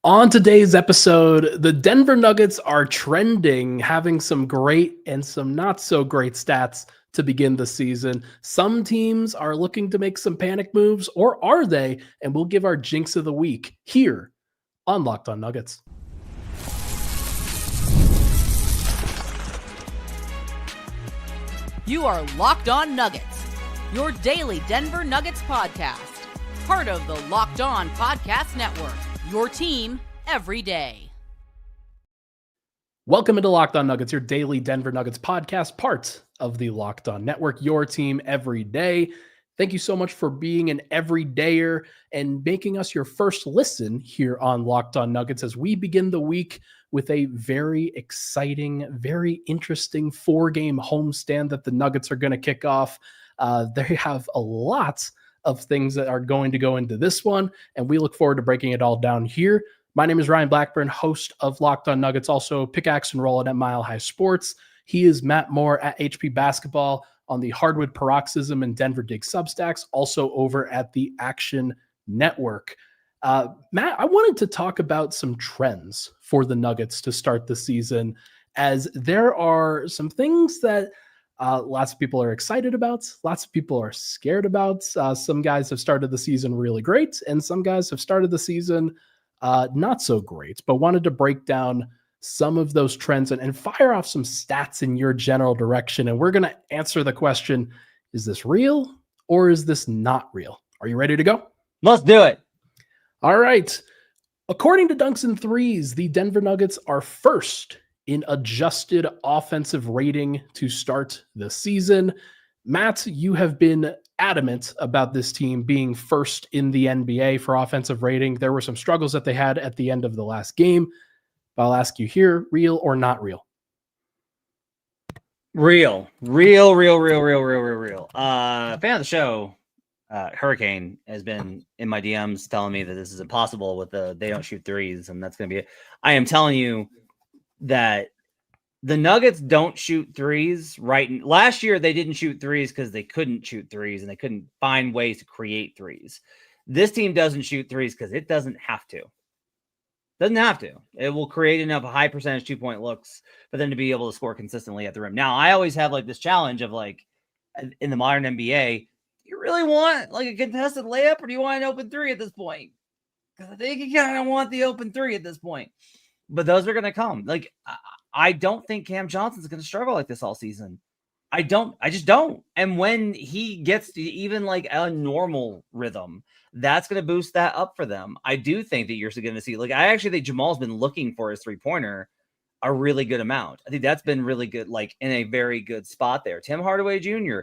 On today's episode, the Denver Nuggets are trending, having some great and some not so great stats to begin the season. Some teams are looking to make some panic moves, or are they? And we'll give our Jinx of the week here on Locked On Nuggets. You are Locked On Nuggets, your daily Denver Nuggets podcast, part of the Locked On Podcast Network. Your team every day. Welcome into Locked On Nuggets, your daily Denver Nuggets podcast, part of the Locked On Network, your team every day. Thank you so much for being an everydayer and making us your first listen here on Locked On Nuggets as we begin the week with a very exciting, very interesting 4-game homestand that the Nuggets are going to kick off. They have a lot of things that are going to go into this one, and we look forward to breaking it all down here. My name is Ryan Blackburn, host of Locked On Nuggets, also pickaxe and roll it at Mile High Sports. He is Matt Moore at HP Basketball on the Hardwood Paroxysm and Denver Dig Substacks, also over at the Action Network. Matt, I wanted to talk about some trends for the Nuggets to start the season, as there are some things that lots of people are excited about. Lots of people are scared about. Some guys have started the season really great, and some guys have started the season not so great, but wanted to break down some of those trends and fire off some stats in your general direction. And we're going to answer the question, is this real or is this not real? Are you ready to go? Let's do it. All right. According to Dunks and Threes, the Denver Nuggets are first in adjusted offensive rating to start the season. Matt, you have been adamant about this team being first in the NBA for offensive rating. There were some struggles that they had at the end of the last game. I'll ask you here, real or not real? Real. Fan of the show, Hurricane, has been in my DMs telling me that this is impossible with they don't shoot threes, and that's going to be it. I am telling you that the Nuggets don't shoot threes right. Last year, they didn't shoot threes because they couldn't shoot threes and they couldn't find ways to create threes. This team doesn't shoot threes because it doesn't have to. Doesn't have to. It will create enough high percentage 2-point looks for them to be able to score consistently at the rim. Now, I always have like this challenge of like in the modern NBA, do you really want like a contested layup or do you want an open three at this point? Because I think you kind of want the open three at this point. But those are going to come. Like, I don't think Cam Johnson's going to struggle like this all season. I just don't. And when he gets to even like a normal rhythm, that's going to boost that up for them. I do think that you're going to see, like, I actually think Jamal's been looking for his 3-pointer a really good amount. I think that's been really good, like in a very good spot there. Tim Hardaway Jr.,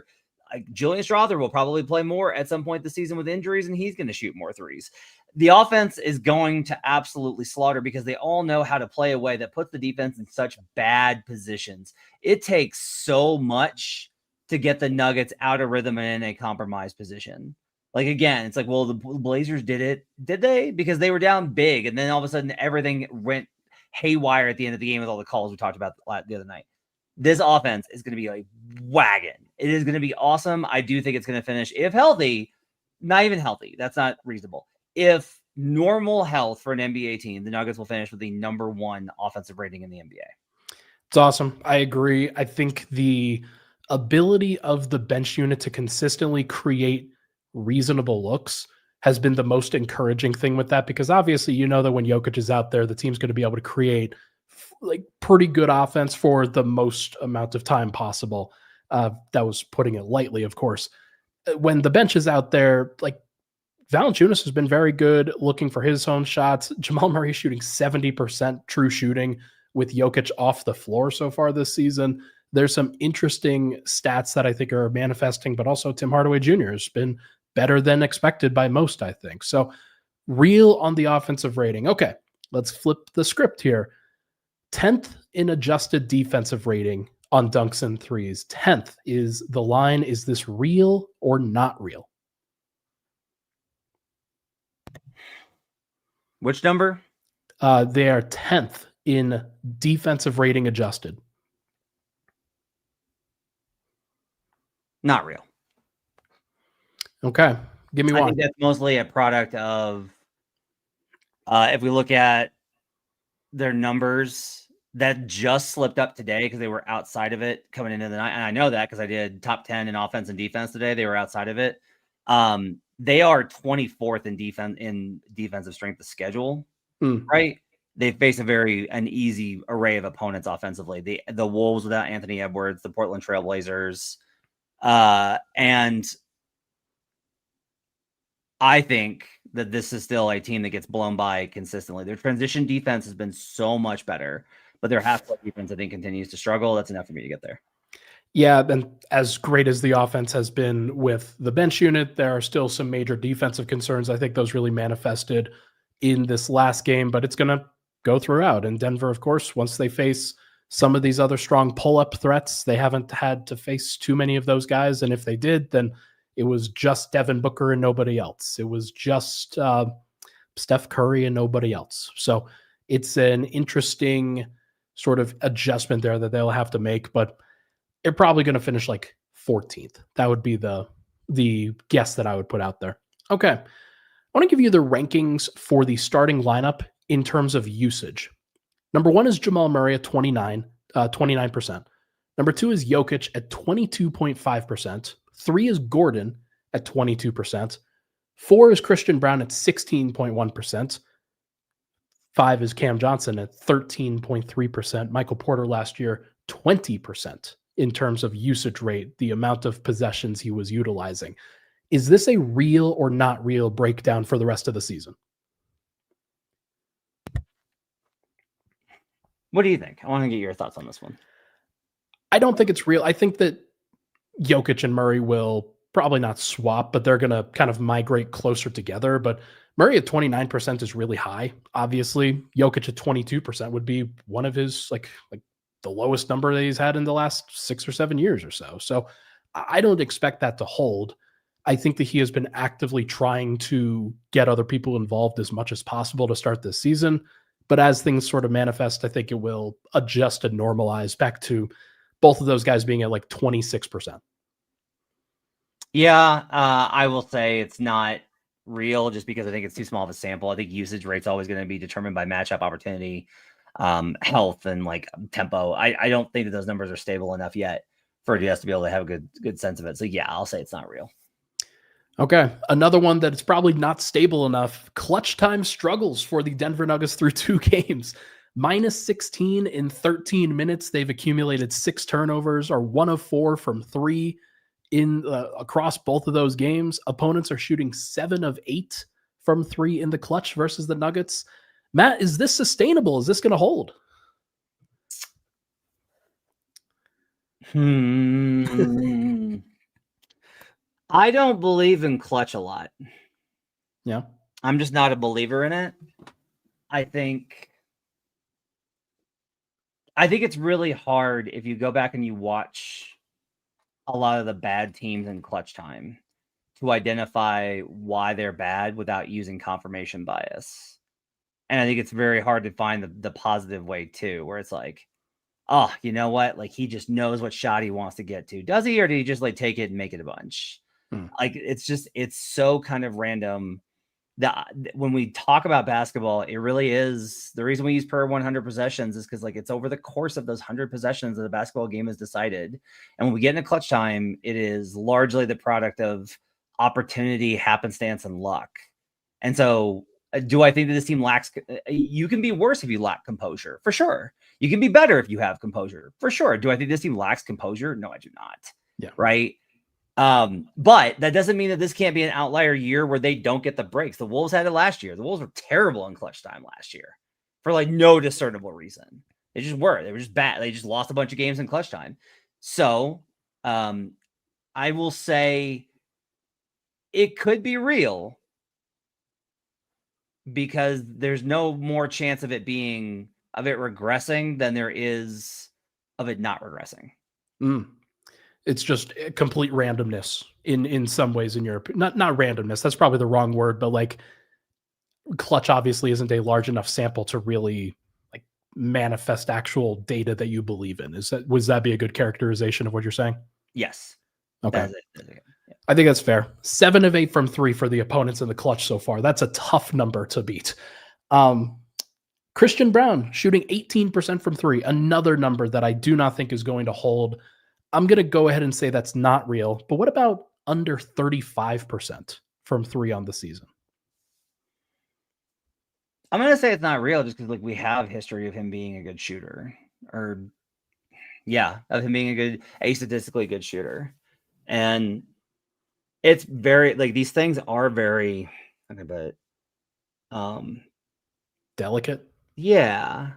Julian Strawther will probably play more at some point this season with injuries, and he's going to shoot more threes. The offense is going to absolutely slaughter because they all know how to play a way that puts the defense in such bad positions. It takes so much to get the Nuggets out of rhythm and in a compromised position. Like, again, it's like, well, the Blazers did it. Did they? Because they were down big, and then all of a sudden everything went haywire at the end of the game with all the calls we talked about the other night. This offense is going to be like wagon. It is going to be awesome. I do think it's going to finish, if healthy, not even healthy. That's not reasonable. If normal health for an NBA team, the Nuggets will finish with the number 1 offensive rating in the NBA. It's awesome. I agree. I think the ability of the bench unit to consistently create reasonable looks has been the most encouraging thing with that, because obviously, you know that when Jokic is out there, the team's going to be able to create like pretty good offense for the most amount of time possible. That was putting it lightly, of course. When the bench is out there, like Valanciunas has been very good looking for his own shots. Jamal Murray shooting 70% true shooting with Jokic off the floor so far this season. There's some interesting stats that I think are manifesting, but also Tim Hardaway Jr. has been better than expected by most, I think. So real on the offensive rating. Okay, let's flip the script here. 10th in adjusted defensive rating on Dunks and Threes. 10th is the line. Is this real or not real? Which number? They are 10th in defensive rating adjusted. Not real. Okay. Give me one. I think that's mostly a product of If we look at their numbers, that just slipped up today because they were outside of it coming into the night. And I know that because I did top 10 in offense and defense today. They were outside of it. They are 24th in defensive strength of schedule, right? They face an easy array of opponents offensively. The Wolves without Anthony Edwards, the Portland Trailblazers, and I think that this is still a team that gets blown by consistently. Their transition defense has been so much better, but their half-court defense, I think, continues to struggle. That's enough for me to get there. Yeah, and as great as the offense has been with the bench unit, there are still some major defensive concerns. I think those really manifested in this last game, but it's going to go throughout. And Denver, of course, once they face some of these other strong pull-up threats, they haven't had to face too many of those guys. And if they did, then it was just Devin Booker and nobody else. It was just Steph Curry and nobody else. So it's an interesting sort of adjustment there that they'll have to make, but they're probably going to finish like 14th. That would be the guess that I would put out there. Okay. I want to give you the rankings for the starting lineup in terms of usage. Number 1 is Jamal Murray at 29%. Number 2 is Jokic at 22.5%. 3 is Gordon at 22%. 4 is Christian Braun at 16.1%. 5 is Cam Johnson at 13.3%. Michael Porter last year, 20% in terms of usage rate, the amount of possessions he was utilizing. Is this a real or not real breakdown for the rest of the season? What do you think? I want to get your thoughts on this one. I don't think it's real. I think that Jokic and Murray will probably not swap, but they're going to kind of migrate closer together. But Murray at 29% is really high. Obviously, Jokic at 22% would be one of his like the lowest number that he's had in the last 6 or 7 years or so. So I don't expect that to hold. I think that he has been actively trying to get other people involved as much as possible to start this season. But as things sort of manifest, I think it will adjust and normalize back to both of those guys being at like 26%. Yeah, I will say it's not real just because I think it's too small of a sample. I think usage rate's always going to be determined by matchup opportunity, health, and like tempo. I don't think that those numbers are stable enough yet for us to be able to have a good sense of it. So yeah, I'll say it's not real. Okay. Another one that is probably not stable enough. Clutch time struggles for the Denver Nuggets through 2 games. -16 in 13 minutes. They've accumulated 6 turnovers, are 1 of 4 from 3 in across both of those games. Opponents are shooting 7 of 8 from 3 in the clutch versus the Nuggets. Matt, is this sustainable? Is this going to hold? I don't believe in clutch a lot. Yeah. I'm just not a believer in it. I think it's really hard if you go back and you watch a lot of the bad teams in clutch time to identify why they're bad without using confirmation bias. And I think it's very hard to find the positive way too, where it's like, oh, you know what? Like he just knows what shot he wants to get to. Does he, or did he just like take it and make it a bunch? Like it's so kind of random that when we talk about basketball, it really is the reason we use per 100 possessions is because like it's over the course of those 100 possessions that the basketball game is decided. And when we get into clutch time, it is largely the product of opportunity, happenstance, and luck. And so do I think that this team lacks? You can be worse if you lack composure, for sure. You can be better if you have composure, for sure. Do I think this team lacks composure? No, I do not. Yeah. Right. But that doesn't mean that this can't be an outlier year where they don't get the breaks. The Wolves had it last year. The Wolves were terrible in clutch time last year for like no discernible reason. They just were. They were just bad. They just lost a bunch of games in clutch time. So I will say it could be real because there's no more chance of it regressing than there is of it not regressing. It's just complete randomness in some ways in Europe. Not randomness. That's probably the wrong word, but like clutch obviously isn't a large enough sample to really like manifest actual data that you believe in. Would that be a good characterization of what you're saying? Yes. Okay. That's it. Yeah. I think that's fair. 7 of 8 from 3 for the opponents in the clutch so far. That's a tough number to beat. Christian Braun shooting 18% from three, another number that I do not think is going to hold. I'm going to go ahead and say that's not real. But what about under 35% from three on the season? I'm going to say it's not real just because we have history of him being a good shooter, of him being a statistically good shooter. And it's very these things are very delicate. Yeah.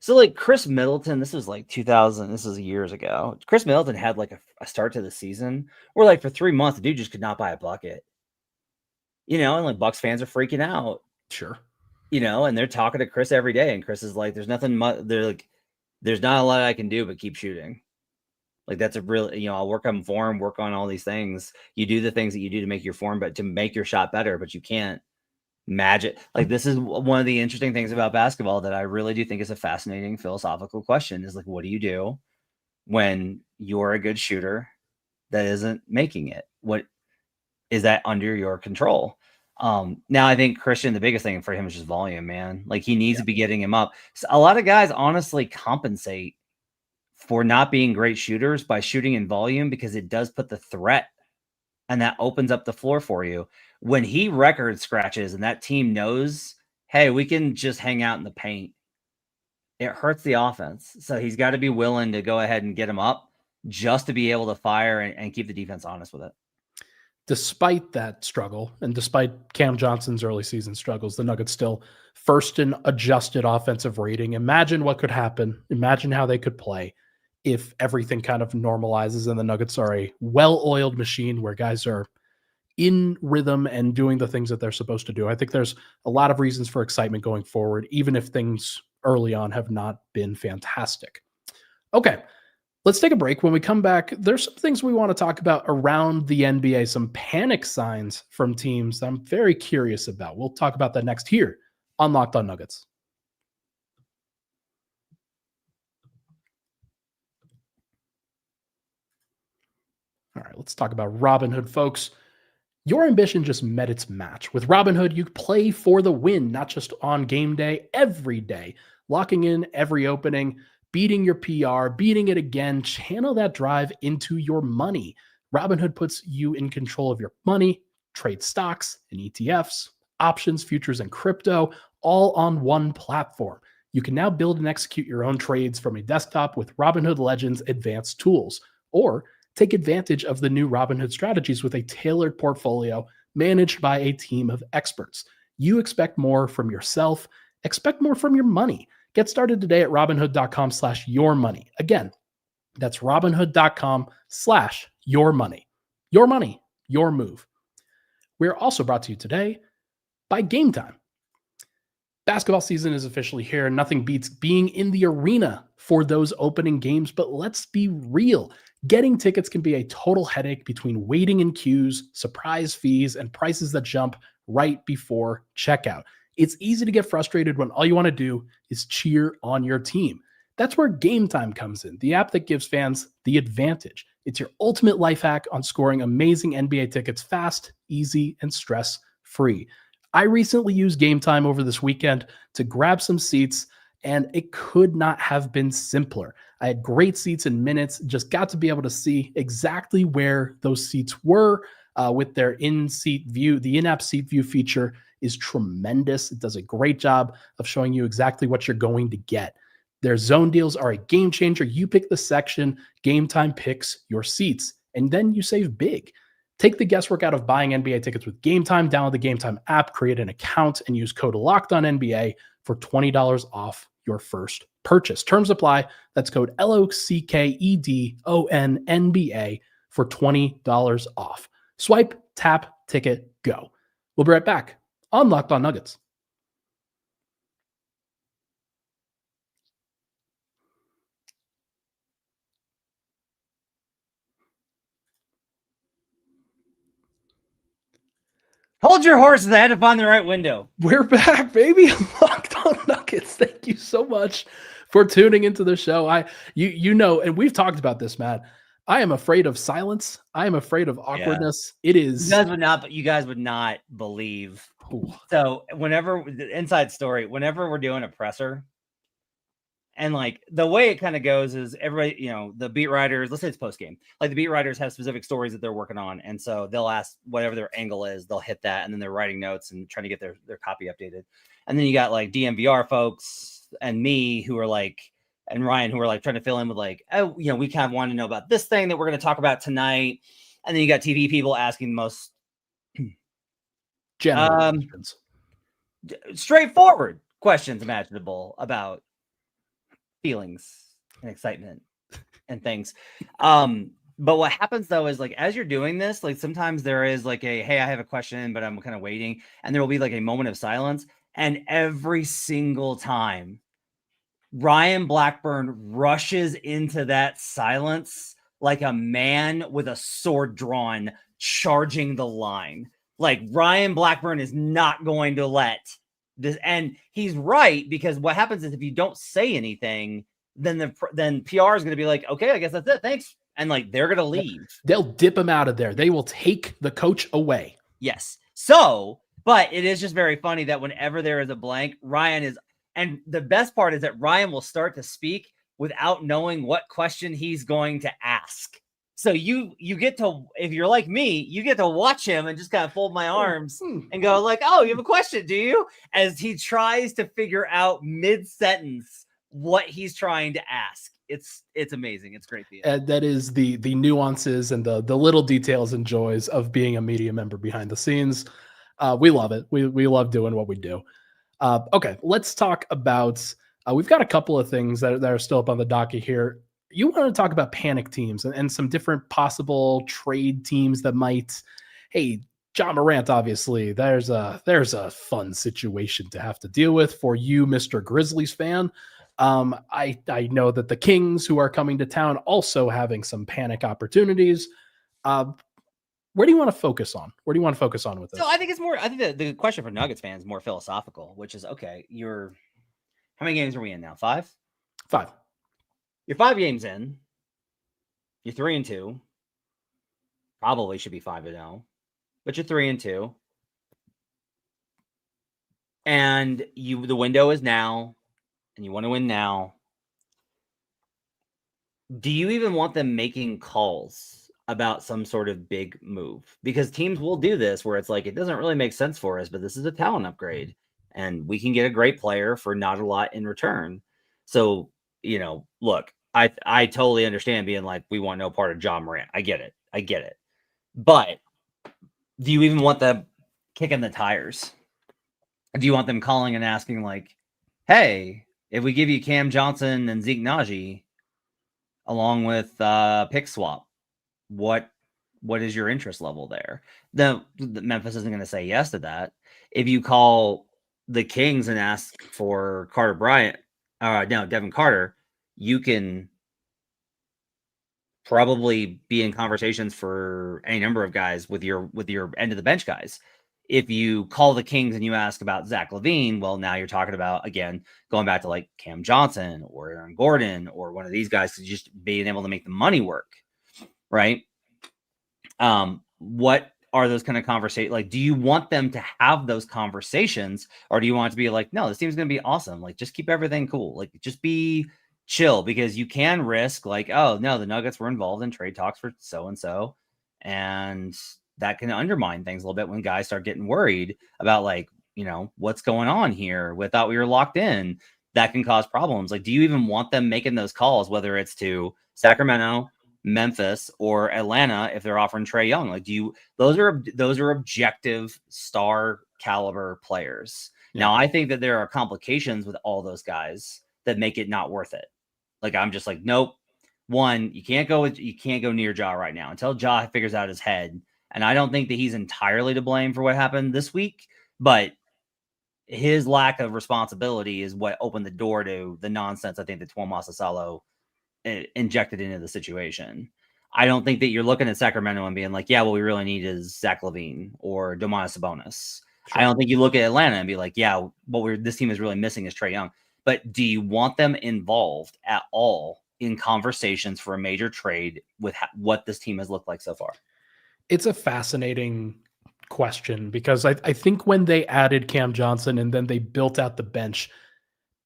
So Chris Middleton, this was 2000, this was years ago. Chris Middleton had a start to the season where for 3 months the dude just could not buy a bucket. And Bucks fans are freaking out. Sure. And they're talking to Chris every day, and Chris is there's nothing there's not a lot I can do but keep shooting. That's a real, I'll work on form, work on all these things. You do the things that you do to make your form, but to make your shot better, but you can't magic. This is one of the interesting things about basketball that I really do think is a fascinating philosophical question is what do you do when you're a good shooter that isn't making it? What is that under your control? Now I think Christian, the biggest thing for him is just volume, man. He needs to be getting him up. So a lot of guys honestly compensate for not being great shooters by shooting in volume because it does put the threat and that opens up the floor for you. When he record scratches and that team knows, hey, we can just hang out in the paint, it hurts the offense. So he's got to be willing to go ahead and get him up just to be able to fire and keep the defense honest with it. Despite that struggle, and despite Cam Johnson's early season struggles, the Nuggets still first in adjusted offensive rating. Imagine what could happen. Imagine how they could play if everything kind of normalizes and the Nuggets are a well-oiled machine where guys are in rhythm and doing the things that they're supposed to do. I think there's a lot of reasons for excitement going forward, even if things early on have not been fantastic. Okay, let's take a break. When we come back, there's some things we want to talk about around the NBA, some panic signs from teams that I'm very curious about. We'll talk about that next here on Locked On Nuggets. All right, let's talk about Robinhood, folks. Your ambition just met its match. With Robinhood, you play for the win, not just on game day, every day. Locking in every opening, beating your PR, beating it again, channel that drive into your money. Robinhood puts you in control of your money, trade stocks and ETFs, options, futures, and crypto, all on one platform. You can now build and execute your own trades from a desktop with Robinhood Legends advanced tools, or take advantage of the new Robinhood strategies with a tailored portfolio managed by a team of experts. You expect more from yourself, expect more from your money. Get started today at Robinhood.com/yourmoney. Again, that's Robinhood.com/yourmoney. Your money, your move. We're also brought to you today by Game Time. Basketball season is officially here. Nothing beats being in the arena for those opening games, but let's be real. Getting tickets can be a total headache between waiting in queues, surprise fees, and prices that jump right before checkout. It's easy to get frustrated when all you want to do is cheer on your team. That's where Game Time comes in, the app that gives fans the advantage. It's your ultimate life hack on scoring amazing NBA tickets fast, easy, and stress-free. I recently used Game Time over this weekend to grab some seats, and it could not have been simpler. I had great seats in minutes, just got to be able to see exactly where those seats were with their in-seat view. The in-app seat view feature is tremendous. It does a great job of showing you exactly what you're going to get. Their zone deals are a game changer. You pick the section, Game Time picks your seats, and then you save big. Take the guesswork out of buying NBA tickets with Game Time. Download the Game Time app, create an account, and use code LOCKEDONNBA for $20 off your first purchase. Terms apply. That's code LOCKEDONNBA for $20 off. Swipe, tap, ticket, go. We'll be right back on Locked On Nuggets. Hold your horses. I had to find the right window. We're back, baby. Locked On Nuggets. Thank you so much for tuning into the show. You know, and we've talked about this, Matt. I am afraid of silence. I am afraid of awkwardness. Yeah. It is. You guys would not believe Ooh. So whenever the inside story, whenever we're doing a presser, and like the way it kind of goes is everybody, the beat writers, let's say it's post game, like the beat writers have specific stories that they're working on. And so they'll ask whatever their angle is, they'll hit that. And then they're writing notes and trying to get their copy updated. And then you got like DMVR folks and me who are like, and Ryan, who are like trying to fill in with like, oh, we kind of want to know about this thing that we're going to talk about tonight. And then you got TV people asking the most general questions. Straightforward questions imaginable about feelings and excitement and things. But what happens though is like as you're doing this, like sometimes there is like hey, I have a question, but I'm kind of waiting, and there will be like a moment of silence. And every single time Ryan Blackburn rushes into that silence like a man with a sword drawn, charging the line. Like Ryan Blackburn is not going to let this, and he's right, because what happens is if you don't say anything, then PR is going to be like, okay, I guess that's it, thanks, and like they're going to leave. They'll dip him out of there. They will take the coach away. Yes. So, but it is just very funny that whenever there is a blank, Ryan is, and the best part is that Ryan will start to speak without knowing what question he's going to ask. So you get to, if you're like me, you get to watch him and just kind of fold my arms and go like, oh, you have a question, do you? As he tries to figure out mid-sentence what he's trying to ask. It's amazing. It's great. That is the nuances and the little details and joys of being a media member behind the scenes. We love it. We love doing what we do. Okay, let's talk about, we've got a couple of things that are still up on the docket here. You want to talk about panic teams and some different possible trade teams that might, hey, John Morant, obviously, there's a fun situation to have to deal with for you, Mr. Grizzlies fan. I know that the Kings, who are coming to town, also having some panic opportunities. Where do you want to focus on? Where do you want to focus on with this? So I think the question for Nuggets fans is more philosophical, which is, okay, how many games are we in now? 5? 5. You're 5 games in. You're 3-2. Probably should be 5-0, but you're 3-2. And the window is now, and you want to win now. Do you even want them making calls about some sort of big move? Because teams will do this where it's like, it doesn't really make sense for us, but this is a talent upgrade and we can get a great player for not a lot in return. So, look, I totally understand being like, we want no part of John Morant. I get it. But do you even want them kicking the tires? Do you want them calling and asking like, hey, if we give you Cam Johnson and Zeke Naji along with pick swap, what is your interest level there? The Memphis isn't going to say yes to that. If you call the Kings and ask for Devin Carter, you can probably be in conversations for any number of guys with your end of the bench guys. If you call the Kings and you ask about Zach LaVine, well, now you're talking about, again, going back to like Cam Johnson or Aaron Gordon or one of these guys to just being able to make the money work, right? What are those kind of conversations? Like, do you want them to have those conversations, or do you want it to be like, no, this team's going to be awesome. Like, just keep everything cool. Like, just be chill, because you can risk like, oh no, the Nuggets were involved in trade talks for so-and-so. And that can undermine things a little bit when guys start getting worried about like, what's going on here. We thought we were locked in. That can cause problems. Like, do you even want them making those calls, whether it's to Sacramento, Memphis, or Atlanta, if they're offering Trae Young? Like, those are objective star caliber players. Yeah. Now, I think that there are complications with all those guys that make it not worth it. Like, I'm just like, nope. One, you can't go near Ja right now until Ja figures out his head. And I don't think that he's entirely to blame for what happened this week, but his lack of responsibility is what opened the door to the nonsense I think that Tuomas Asalo injected into the situation. I don't think that you're looking at Sacramento and being like, yeah, what we really need is Zach LaVine or Domantas Sabonis. Sure. I don't think you look at Atlanta and be like, yeah, this team is really missing is Trae Young. But do you want them involved at all in conversations for a major trade with what this team has looked like so far? It's a fascinating question, because I think when they added Cam Johnson and then they built out the bench,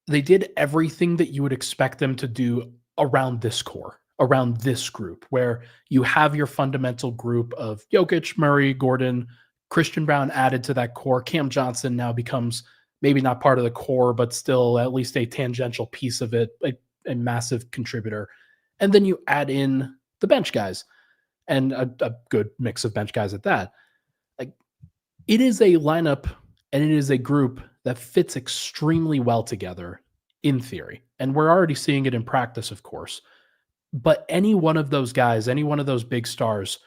they did everything that you would expect them to do around this core, around this group, where you have your fundamental group of Jokic, Murray, Gordon, Christian Brown added to that core. Cam Johnson now becomes maybe not part of the core, but still at least a tangential piece of it, a massive contributor. And then you add in the bench guys, and a good mix of bench guys at that. Like, it is a lineup and it is a group that fits extremely well together in theory. And we're already seeing it in practice, of course. But any one of those guys, any one of those big stars,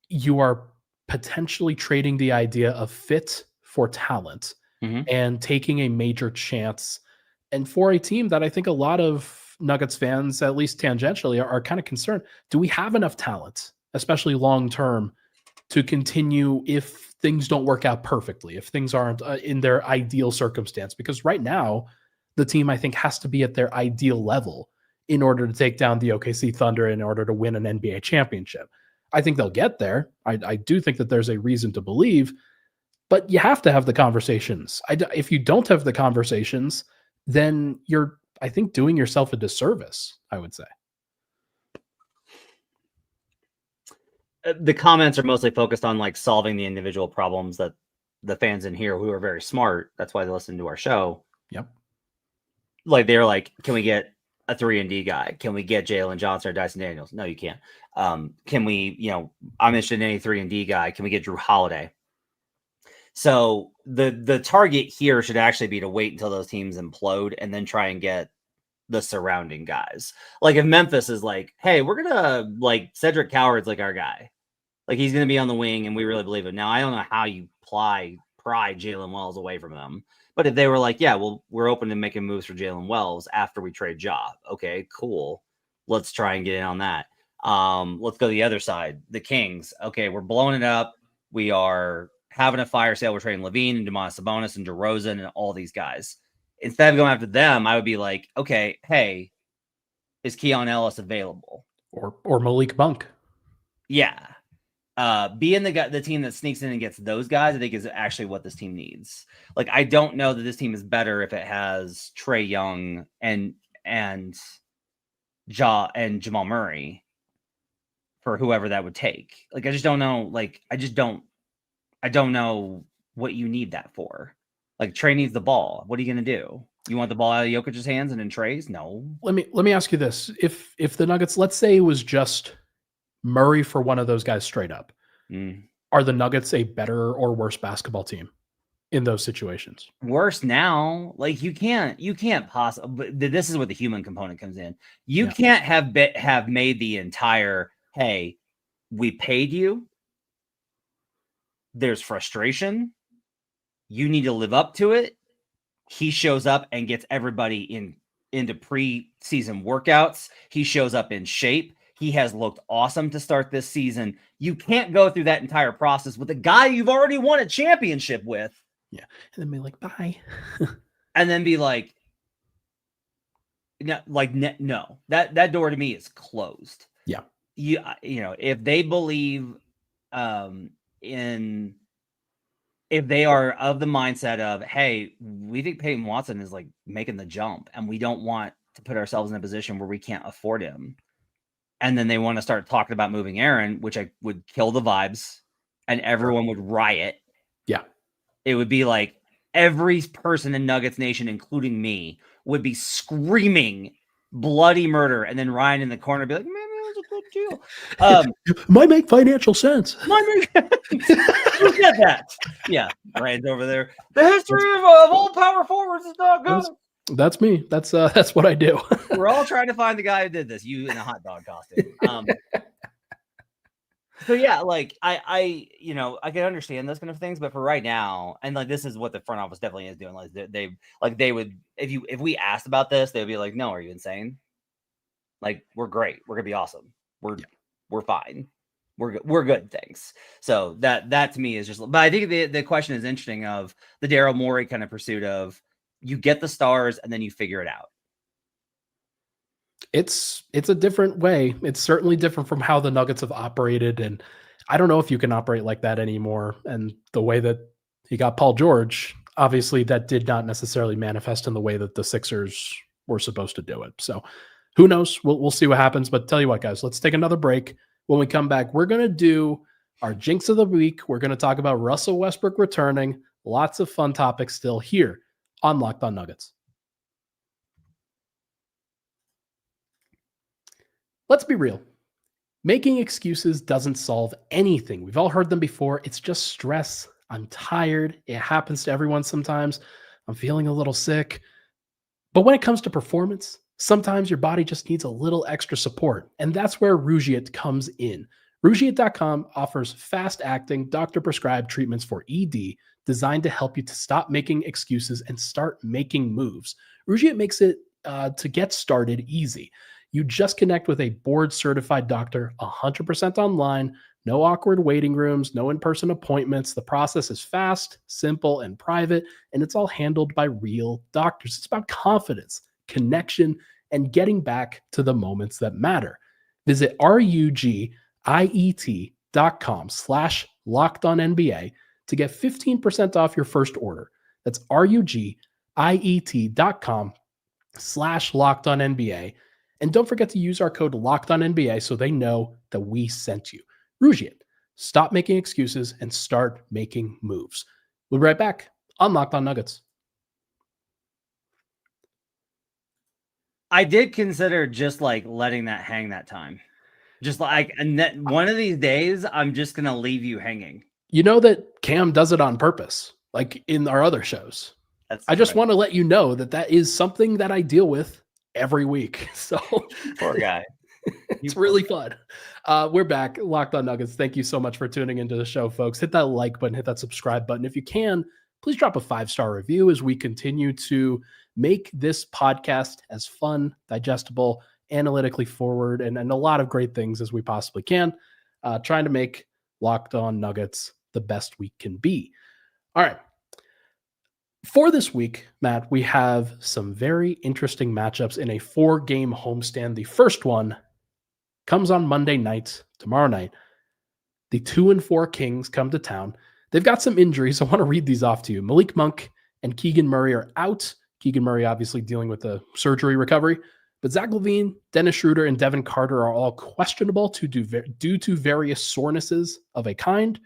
you are potentially trading the idea of fit for talent and taking a major chance. And for a team that I think a lot of Nuggets fans, at least tangentially, are kind of concerned, do we have enough talent, especially long term, to continue if things don't work out perfectly, if things aren't in their ideal circumstance? Because right now, the team, I think, has to be at their ideal level in order to take down the OKC Thunder, in order to win an NBA championship. I think they'll get there. I do think that there's a reason to believe, but you have to have the conversations. If you don't have the conversations, then you're, I think, doing yourself a disservice, I would say. The comments are mostly focused on like solving the individual problems that the fans in here, who are very smart, that's why they listen to our show. Yep. Like, they're like, can we get a 3-and-D guy? Can we get Jalen Johnson or Dyson Daniels? No, you can't. Can we, I'm interested in any 3-and-D guy. Can we get Drew Holiday? So the target here should actually be to wait until those teams implode and then try and get the surrounding guys. Like, if Memphis is like, hey, we're gonna, like, Cedric Coward's like our guy, like, he's gonna be on the wing and we really believe it. Now, I don't know how you pry Jalen Wells away from them, but if they were like, yeah, well, we're open to making moves for Jalen Wells after we trade Ja, okay, cool, let's try and get in on that. Let's go to the other side, the Kings. Okay, we're blowing it up, we are having a fire sale, we're trading Levine and Domantas Sabonis and DeRozan and all these guys. Instead of going after them, I would be like, okay, hey, is Keon Ellis available? Or Malik Monk. Yeah. Being the team that sneaks in and gets those guys, I think, is actually what this team needs. Like, I don't know that this team is better if it has Trae Young and Jamal Murray for whoever that would take. Like, I just don't know. Like, I don't know what you need that for. Like, Trae needs the ball. What are you going to do? You want the ball out of Jokic's hands and then Trae's? No. Let me ask you this. If the Nuggets, let's say it was just Murray for one of those guys straight up, are the Nuggets a better or worse basketball team in those situations? Worse now. Like, you can't possibly, this is where the human component comes in. You can't have made the entire, hey, we paid you, there's frustration, you need to live up to it. He shows up and gets everybody into preseason workouts. He shows up in shape. He has looked awesome to start this season. You can't go through that entire process with a guy you've already won a championship with. Yeah. And then be like, bye. And then be like, no, that door to me is closed. Yeah. If they believe if they are of the mindset of, hey, we think Peyton Watson is like making the jump and we don't want to put ourselves in a position where we can't afford him. And then they want to start talking about moving Aaron, which I would kill the vibes and everyone would riot. Yeah. It would be like every person in Nuggets Nation, including me, would be screaming bloody murder. And then Ryan in the corner would be like, man, that was a good deal. Might make financial sense. You get that. Yeah. Ryan's over there. The history of all power forwards is not good. That's me. That's what I do. We're all trying to find the guy who did this. You in a hot dog costume. So yeah, like I can understand those kind of things, but for right now, and like this is what the front office definitely is doing. Like they would, if we asked about this, they'd be like, "No, are you insane? Like, we're great. We're gonna be awesome. We're fine. We're good. Thanks." So that to me is just. But I think the question is interesting of the Daryl Morey kind of pursuit of you get the stars and then you figure it out. It's a different way. It's certainly different from how the Nuggets have operated. And I don't know if you can operate like that anymore. And the way that he got Paul George, obviously that did not necessarily manifest in the way that the Sixers were supposed to do it. So who knows? We'll see what happens. But tell you what, guys, let's take another break. When we come back, we're going to do our Jinx of the Week. We're going to talk about Russell Westbrook returning. Lots of fun topics still here on Locked On Nuggets. Let's be real. Making excuses doesn't solve anything. We've all heard them before. It's just stress. I'm tired. It happens to everyone sometimes. I'm feeling a little sick. But when it comes to performance, sometimes your body just needs a little extra support. And that's where Rougiet comes in. Rougiet.com offers fast-acting, doctor-prescribed treatments for ED designed to help you to stop making excuses and start making moves. Rougiet makes it to get started easy. You just connect with a board-certified doctor, 100% online, no awkward waiting rooms, no in-person appointments. The process is fast, simple, and private, and it's all handled by real doctors. It's about confidence, connection, and getting back to the moments that matter. Visit rugiet.com/LockedOnNBA to get 15% off your first order. That's rugiet.com/LockedOnNBA. And don't forget to use our code LockedOnNBA so they know that we sent you. Rougiet, stop making excuses and start making moves. We'll be right back on Locked On Nuggets. I did consider just like letting that hang that time. Just like, and that one of these days, I'm just going to leave you hanging. You know that Cam does it on purpose, like in our other shows. I just want to let you know that that is something that I deal with every week. So poor guy. It's really fun. We're back. Locked On Nuggets. Thank you so much for tuning into the show, folks. Hit that like button, hit that subscribe button. If you can, please drop a 5-star review as we continue to make this podcast as fun, digestible, analytically forward, and a lot of great things as we possibly can. Trying to make Locked On Nuggets the best we can be. All right. For this week, Matt, we have some very interesting matchups in a 4-game homestand. The first one comes on Monday night, tomorrow night. The 2-4 Kings come to town. They've got some injuries. I want to read these off to you. Malik Monk and Keegan Murray are out. Keegan Murray obviously dealing with the surgery recovery. But Zach LaVine, Dennis Schroeder, and Devin Carter are all questionable due to various sorenesses of a kind.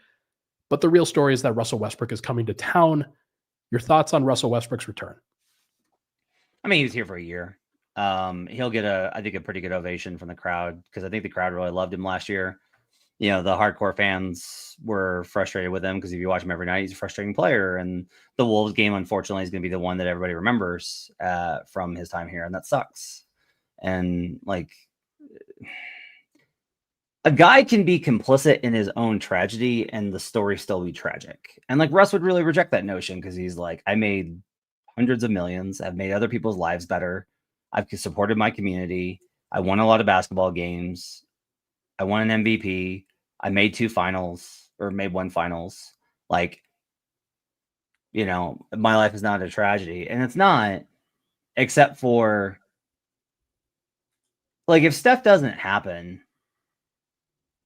But the real story is that Russell Westbrook is coming to town. Your thoughts on Russell Westbrook's return? I mean, he was here for a year. He'll get I think a pretty good ovation from the crowd because I think the crowd really loved him last year. You know, the hardcore fans were frustrated with him because if you watch him every night, he's a frustrating player. And the Wolves game, unfortunately, is going to be the one that everybody remembers from his time here. And that sucks. And like, a guy can be complicit in his own tragedy and the story still be tragic. And like Russ would really reject that notion because he's like, I made hundreds of millions. I've made other people's lives better. I've supported my community. I won a lot of basketball games. I won an MVP. I made 2 finals or made 1 finals. Like, you know, my life is not a tragedy. And it's not, except for like, if Steph doesn't happen,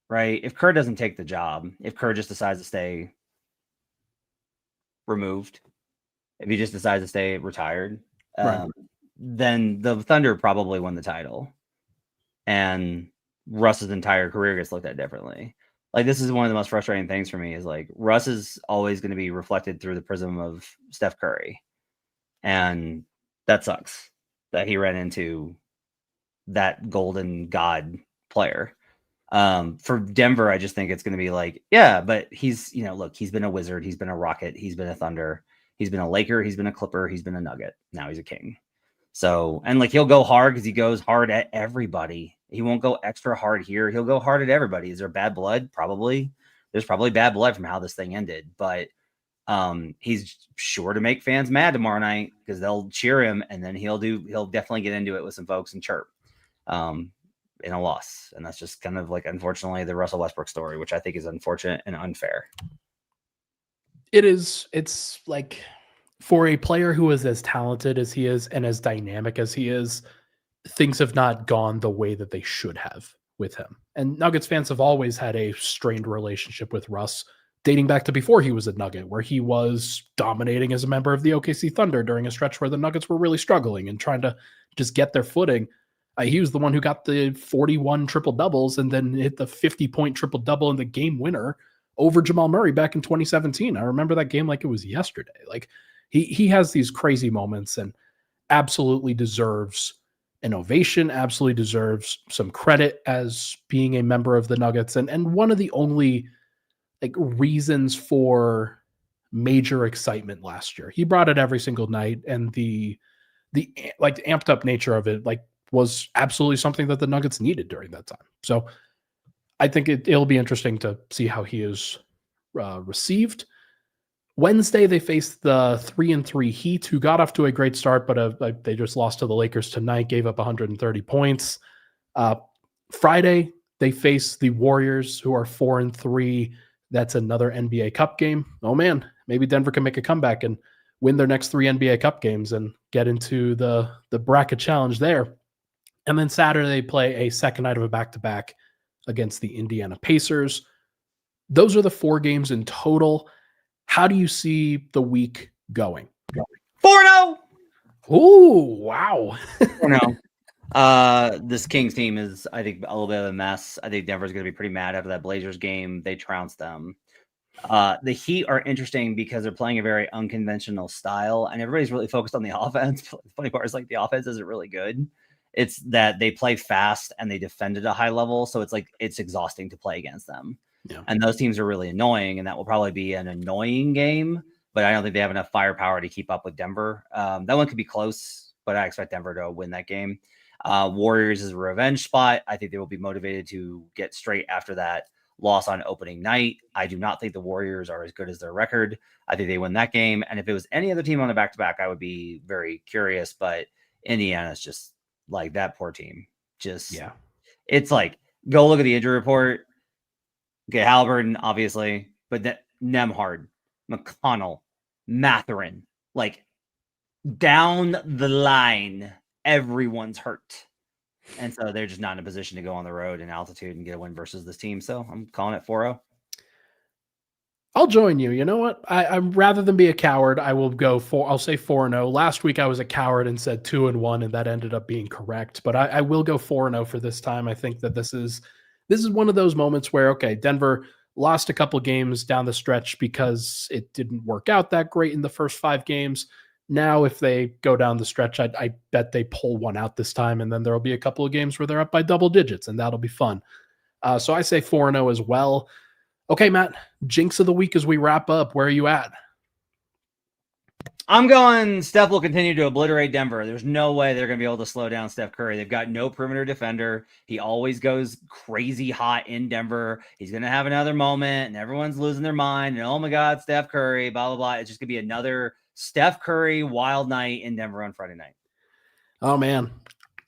right? If Kerr doesn't take the job, if Kerr just decides to stay removed, if he just decides to stay retired, Right. then the Thunder probably won the title. And Russ's entire career gets looked at differently. Like, this is one of the most frustrating things for me is like Russ is always going to be reflected through the prism of Steph Curry. And that sucks that he ran into that golden god player. For Denver, I just think it's going to be like, yeah, but he's, you know, look, he's been a Wizard. He's been a Rocket. He's been a Thunder. He's been a Laker. He's been a Clipper. He's been a Nugget. Now he's a King. So, and like, he'll go hard because he goes hard at everybody. He won't go extra hard here. He'll go hard at everybody. Is there bad blood? Probably. There's probably bad blood from how this thing ended, but he's sure to make fans mad tomorrow night because they'll cheer him, and then he'll definitely get into it with some folks and chirp in a loss. And that's just kind of like, unfortunately, the Russell Westbrook story, which I think is unfortunate and unfair. It is. It's like, for a player who is as talented as he is and as dynamic as he is, things have not gone the way that they should have with him. And Nuggets fans have always had a strained relationship with Russ, dating back to before he was a Nugget, where he was dominating as a member of the OKC Thunder during a stretch where the Nuggets were really struggling and trying to just get their footing. He was the one who got the 41 triple doubles and then hit the 50-point triple double in the game winner over Jamal Murray back in 2017. I remember that game like it was yesterday. Like he has these crazy moments and absolutely deserves an ovation, absolutely deserves some credit as being a member of the Nuggets. And one of the only like reasons for major excitement last year. He brought it every single night, and the like amped up nature of it like was absolutely something that the Nuggets needed during that time. So I think it'll be interesting to see how he is received. Wednesday, they faced the 3-3 Heat, who got off to a great start, but they just lost to the Lakers tonight, gave up 130 points. Friday, they faced the Warriors, who are 4-3. That's another NBA Cup game. Oh, man, maybe Denver can make a comeback and win their next 3 NBA Cup games and get into the bracket challenge there. And then Saturday, they play a second night of a back-to-back against the Indiana Pacers. Those are the 4 games in total. How do you see the week going? 4-0. Ooh, wow. 4-0. This Kings team is, I think, a little bit of a mess. I think Denver's going to be pretty mad after that Blazers game. They trounced them. The Heat are interesting because they're playing a very unconventional style, and everybody's really focused on the offense. The funny part is like the offense isn't really good. It's that they play fast and they defend at a high level, so it's like it's exhausting to play against them. Yeah. And those teams are really annoying, and that will probably be an annoying game, but I don't think they have enough firepower to keep up with Denver. That one could be close, but I expect Denver to win that game. Warriors is a revenge spot. I think they will be motivated to get straight after that loss on opening night. I do not think the Warriors are as good as their record. I think they win that game. And if it was any other team on the back-to-back, I would be very curious, but Indiana's just like that poor team. Just, yeah, it's like, go look at the injury report. Okay, Halliburton, obviously, but Nemhard, McConnell, Mathurin, like down the line, everyone's hurt. And so they're just not in a position to go on the road in altitude and get a win versus this team. So I'm calling it 4-0. I'll join you. You know what? I'm rather than be a coward, I will go I'll say 4-0. Last week I was a coward and said 2-1, and that ended up being correct. But I will go 4-0 for this time. I think that this is one of those moments where, okay, Denver lost a couple games down the stretch because it didn't work out that great in the first 5 games. Now, if they go down the stretch, I bet they pull one out this time, and then there'll be a couple of games where they're up by double digits, and that'll be fun. So I say 4-0 as well. Okay, Matt, Jinx of the week as we wrap up. Where are you at? I'm going Steph will continue to obliterate Denver. There's no way they're going to be able to slow down Steph Curry. They've got no perimeter defender. He always goes crazy hot in Denver. He's going to have another moment, and everyone's losing their mind. And oh my God, Steph Curry, blah, blah, blah. It's just going to be another Steph Curry wild night in Denver on Friday night. Oh, man.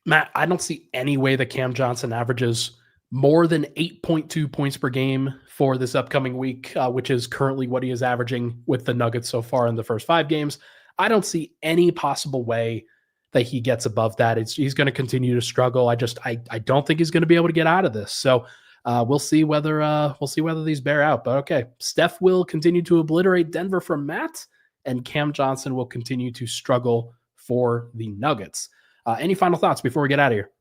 Matt, I don't see any way that Cam Johnson averages more than 8.2 points per game for this upcoming week, which is currently what he is averaging with the Nuggets so far in the first 5 games. I don't see any possible way that he gets above that. He's going to continue to struggle. I don't think he's going to be able to get out of this. So we'll see whether these bear out. But okay, Steph will continue to obliterate Denver for Matt, and Cam Johnson will continue to struggle for the Nuggets. Any final thoughts before we get out of here?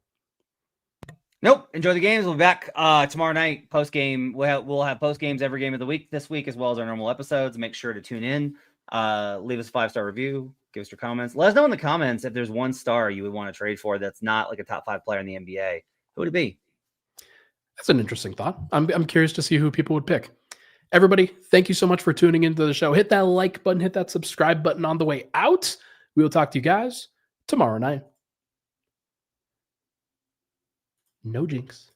Nope. Enjoy the games. We'll be back tomorrow night. Post game. We'll have post games every game of the week this week, as well as our normal episodes. Make sure to tune in. Leave us a 5-star review. Give us your comments. Let us know in the comments if there's 1 star you would want to trade for that's not like a top 5 player in the NBA. Who would it be? That's an interesting thought. I'm curious to see who people would pick. Everybody, thank you so much for tuning into the show. Hit that like button. Hit that subscribe button on the way out. We will talk to you guys tomorrow night. No jinx.